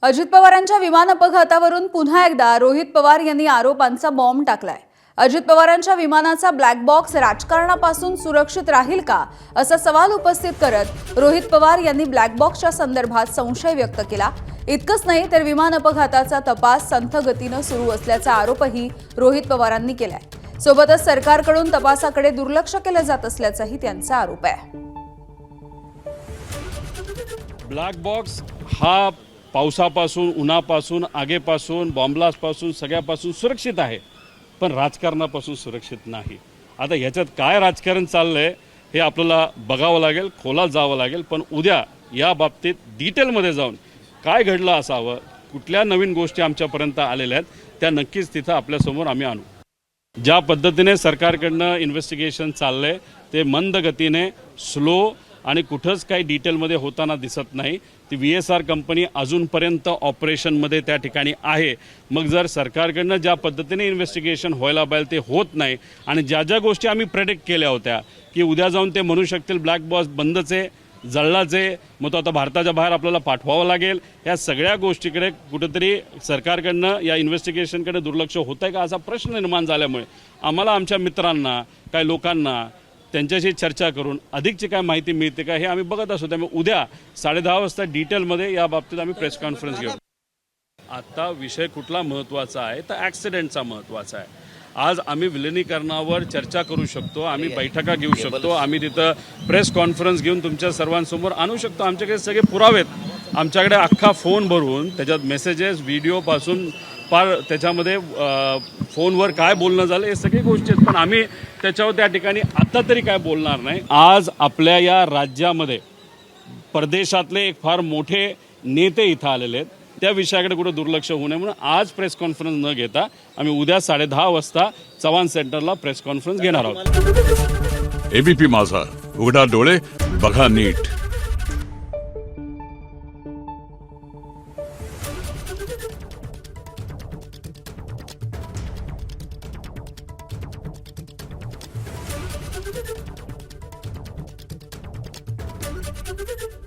अजित पवारांच्या विमान अपघातावरून पुन्हा एकदा रोहित पवार यांनी आरोपांचा बॉम्ब टाकलाय। अजित पवारांच्या विमानाचा ब्लॅक बॉक्स राजकारणापासून सुरक्षित राहील का असा सवाल उपस्थित करत रोहित पवार यांनी ब्लॅक बॉक्सच्या संदर्भात संशय व्यक्त केला। इतकंच नाही तर विमान अपघाताचा तपास संथ गतीने सुरू असल्याचा आरोपही रोहित पवारांनी केलाय। सोबतच सरकारकडून तपासाकडे दुर्लक्ष केलं जात असल्याचाही त्यांचा आरोप आहे। ब्लॅक बॉक्स हा पावसापासून, उन्हापासून, आगेपासून, बॉम्बलास्टपासून सगळ्यापासून सुरक्षित आहे, पण राजकारणापासून सुरक्षित नाही। आता ह्याच्यात काय राजकारण चाललंय हे आपल्याला बघावं लागेल, खोलात जावं लागेल। पण उद्या या बाबतीत डिटेलमध्ये जाऊन काय घडलं असावं, कुठल्या नवीन गोष्टी आमच्यापर्यंत आलेल्या आहेत त्या नक्कीच तिथं आपल्यासमोर आम्ही आणू। ज्या पद्धतीने सरकारकडनं इन्व्हेस्टिगेशन चाललंय ते मंद गतीने, स्लो आणि कुठंच काही डिटेलमध्ये होताना दिसत नाही। ती VSR कंपनी अजूनपर्यंत ऑपरेशनमध्ये त्या ठिकाणी आहे। मग जर सरकारकडनं ज्या पद्धतीने इन्व्हेस्टिगेशन व्हायला पाहिजे ते होत नाही आणि ज्या ज्या गोष्टी आम्ही प्रेडिक्ट केल्या होत्या की उद्या जाऊन ते म्हणू शकतील ब्लॅक बॉक्स बंदच आहे, जळलाच आहे, मग तो आता भारताच्या बाहेर आपल्याला पाठवावं लागेल, या सगळ्या गोष्टीकडे कुठेतरी सरकारकडनं या इन्व्हेस्टिगेशनकडे दुर्लक्ष होत आहे का असा प्रश्न निर्माण झाल्यामुळे आम्हाला आमच्या मित्रांना, काही लोकांना त्यांच्याशी चर्चा करून अधिकची काय माहिती मिळते का हे आम्ही बघत असतो। त्यामुळे उद्या 10:30 वाजता डिटेलमध्ये या बाबतीत आम्ही प्रेस कॉन्फरन्स घेऊ। आता विषय कुठला महत्त्वाचा आहे तर ॲक्सिडेंटचा महत्त्वाचा आहे। आज आम्ही विलिनीकरणावर चर्चा करू शकतो, आम्ही बैठका घेऊ शकतो, आम्ही तिथं प्रेस कॉन्फरन्स घेऊन तुमच्या सर्वांसमोर आणू शकतो। आमच्याकडे सगळे पुरावे आहेत, आमच्याकडे अख्खा फोन भरून त्याच्यात मेसेजेस, व्हिडिओपासून पार त्याच्यामध्ये फोनवर काय बोलणं झालं हे सगळी गोष्टी आहेत, पण आम्ही त्याच्यावर त्या ठिकाणी आत्ता तरी काय बोलणार नाही। आज आपल्या या राज्यामध्ये परदेशातले एक फार मोठे नेते इथं आलेले आहेत, त्या विषयाकडे कुठं दुर्लक्ष होऊ नये म्हणून आज प्रेस कॉन्फरन्स न घेता आम्ही उद्या 10:30 वाजता चव्हाण सेंटरला प्रेस कॉन्फरन्स घेणार आहोत। ABP माझा, उघडा डोळे बघा नीट। Thank you.